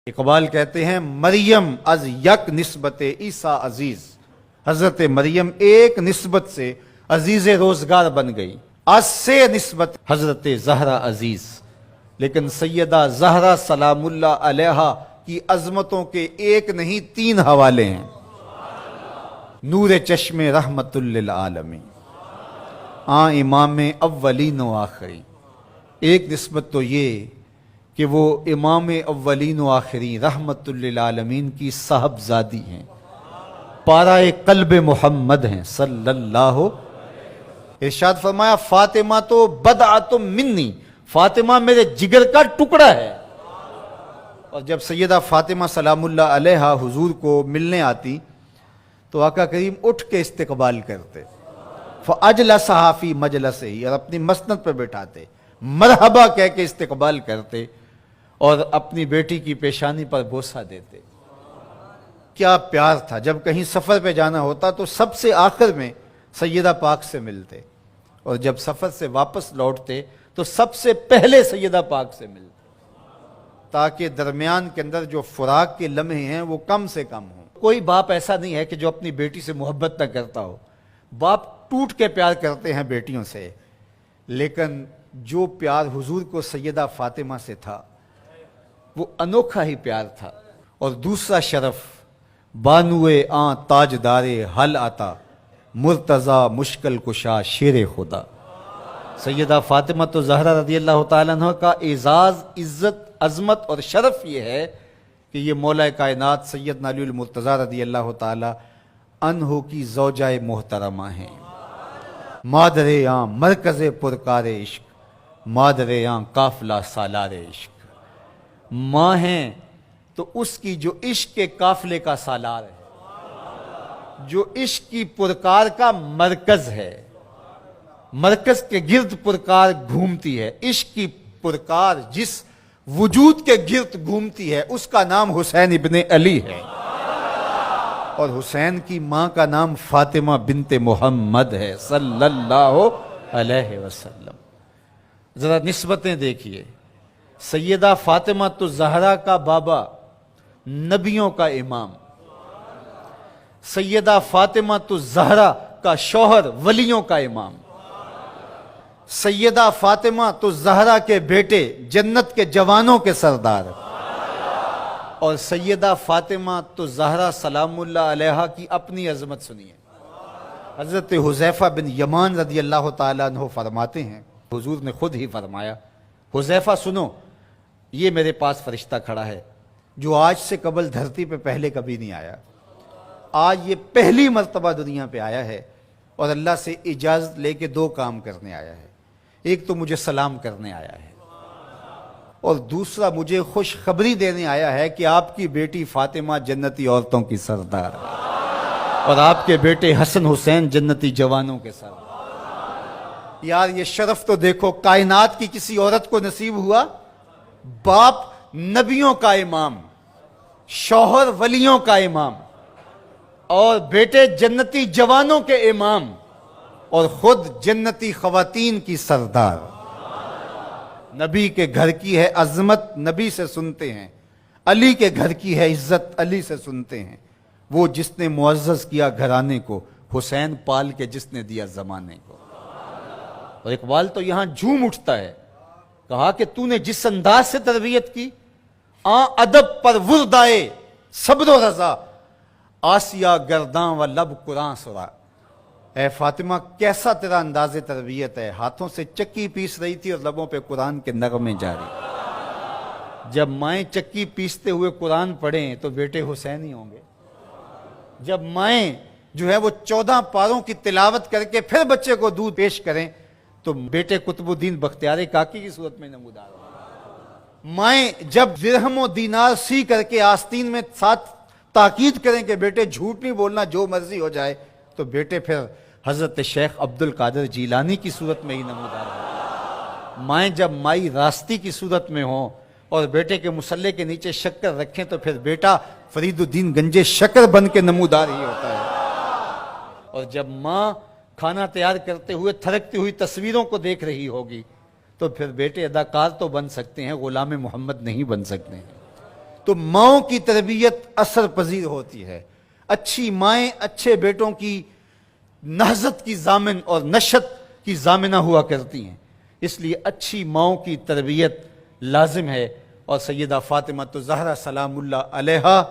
اقبال کہتے ہیں مریم از یک نسبت عیسیٰ عزیز، حضرت مریم ایک نسبت سے عزیز روزگار بن گئی، از سے نسبت حضرت زہرا عزیز، لیکن سیدہ زہرا سلام اللہ علیہا کی عظمتوں کے ایک نہیں تین حوالے ہیں۔ نور چشم رحمت للعالمین، امام اولین و آخرین۔ ایک نسبت تو یہ کہ وہ امام اولین و آخرین رحمت للعالمین کی صاحبزادی ہیں، پارہ قلب محمد ہیں صلی اللہ۔ ارشاد فرمایا فاطمہ تو بدعۃ منی، فاطمہ میرے جگر کا ٹکڑا ہے۔ اور جب سیدہ فاطمہ سلام اللہ علیہا حضور کو ملنے آتی تو آقا کریم اٹھ کے استقبال کرتے، فاجلسہا فی مجلسہ، اور اپنی مسند پہ بٹھاتے، مرحبا کہہ کے استقبال کرتے اور اپنی بیٹی کی پیشانی پر بوسہ دیتے۔ کیا پیار تھا! جب کہیں سفر پہ جانا ہوتا تو سب سے آخر میں سیدہ پاک سے ملتے، اور جب سفر سے واپس لوٹتے تو سب سے پہلے سیدہ پاک سے ملتے، تاکہ درمیان کے اندر جو فراق کے لمحے ہیں وہ کم سے کم ہوں۔ کوئی باپ ایسا نہیں ہے کہ جو اپنی بیٹی سے محبت نہ کرتا ہو، باپ ٹوٹ کے پیار کرتے ہیں بیٹیوں سے، لیکن جو پیار حضور کو سیدہ فاطمہ سے تھا وہ انوکھا ہی پیار تھا۔ اور دوسرا شرف بانوے تاجدار حل آتا، مرتضی مشکل کشا شیر خدا۔ سیدہ فاطمہ تو زہرا رضی اللہ تعالیٰ عنہ کا اعزاز، عزت، عظمت اور شرف یہ ہے کہ یہ مولا کائنات سیدنا علی المرتضی رضی اللہ تعالیٰ عنہ کی زوجہ محترمہ ہیں۔ مادر مرکز پرکار عشق، مادر قافلہ سالار عشق۔ ماں ہیں تو اس کی جو عشق کے قافلے کا سالار ہے، جو عشق کی پرکار کا مرکز ہے، مرکز کے گرد پرکار گھومتی ہے۔ عشق کی پرکار جس وجود کے گرد گھومتی ہے اس کا نام حسین ابن علی ہے، اور حسین کی ماں کا نام فاطمہ بنت محمد ہے صلی اللہ علیہ وسلم۔ ذرا نسبتیں دیکھیے، سیدہ فاطمہ تو زہرا کا بابا نبیوں کا امام، سیدہ فاطمہ تو زہرا کا شوہر ولیوں کا امام، سیدہ فاطمہ تو زہرا کے بیٹے جنت کے جوانوں کے سردار، اور سیدہ فاطمہ تو زہرا سلام اللہ علیہا کی اپنی عظمت سنیے۔ حضرت حذیفہ بن یمان رضی اللہ تعالیٰ عنہ فرماتے ہیں، حضور نے خود ہی فرمایا، حذیفہ سنو، یہ میرے پاس فرشتہ کھڑا ہے جو آج سے قبل دھرتی پہ پہلے کبھی نہیں آیا، آج یہ پہلی مرتبہ دنیا پہ آیا ہے، اور اللہ سے اجازت لے کے دو کام کرنے آیا ہے۔ ایک تو مجھے سلام کرنے آیا ہے، اور دوسرا مجھے خوشخبری دینے آیا ہے کہ آپ کی بیٹی فاطمہ جنتی عورتوں کی سردار ہے، اور آپ کے بیٹے حسن حسین جنتی جوانوں کے سردار۔ یار یہ شرف تو دیکھو، کائنات کی کسی عورت کو نصیب ہوا، باپ نبیوں کا امام، شوہر ولیوں کا امام، اور بیٹے جنتی جوانوں کے امام، اور خود جنتی خواتین کی سردار۔ نبی کے گھر کی ہے عظمت، نبی سے سنتے ہیں، علی کے گھر کی ہے عزت، علی سے سنتے ہیں۔ وہ جس نے معزز کیا گھرانے کو، حسین پال کے جس نے دیا زمانے کو۔ اور اقبال تو یہاں جھوم اٹھتا ہے، کہا کہ تو نے جس انداز سے تربیت کی، ادب پر وردائے صبر و رضا، آسیہ گرداں و لب قرآن سرا۔ اے فاطمہ کیسا تیرا انداز تربیت ہے، ہاتھوں سے چکی پیس رہی تھی اور لبوں پہ قرآن کے نغمے جاری۔ جب مائیں چکی پیستے ہوئے قرآن پڑھیں تو بیٹے حسین ہی ہوں گے۔ جب مائیں جو ہے وہ 14 پاروں کی تلاوت کر کے پھر بچے کو دودھ پیش کریں تو بیٹے قطب الدین بختیار کاکی کی صورت میں نمودار ہوں۔ مائیں جب درہم و دینار سی کر کے آستین میں ساتھ تاکید کریں کہ بیٹے جھوٹ نہیں بولنا، جو مرضی ہو جائے، تو بیٹے پھر حضرت شیخ عبد القادر جیلانی کی صورت میں ہی نمودار ہوں۔ مائیں جب مائی راستی کی صورت میں ہوں اور بیٹے کے مسلح کے نیچے شکر رکھیں تو پھر بیٹا فرید الدین گنجے شکر بن کے نمودار ہی ہوتا ہے۔ اور جب ماں کھانا تیار کرتے ہوئے تھرکتی ہوئی تصویروں کو دیکھ رہی ہوگی تو پھر بیٹے اداکار تو بن سکتے ہیں، غلام محمد نہیں بن سکتے ہیں۔ تو ماؤں کی تربیت اثر پذیر ہوتی ہے. اچھی مائیں اچھے بیٹوں کی نہضت کی ضامن اور نشت کی ضامنہ ہوا کرتی ہیں. اس لیے اچھی ماؤں کی تربیت لازم ہے. اور سیدہ فاطمہ تو زہرا سلام اللہ علیہا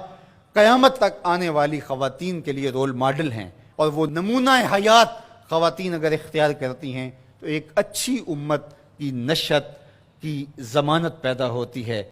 قیامت تک آنے والی خواتین کے لیے رول ماڈل ہیں، اور وہ نمونہ حیات خواتین اگر اختیار کرتی ہیں تو ایک اچھی امت کی نشت کی ضمانت پیدا ہوتی ہے.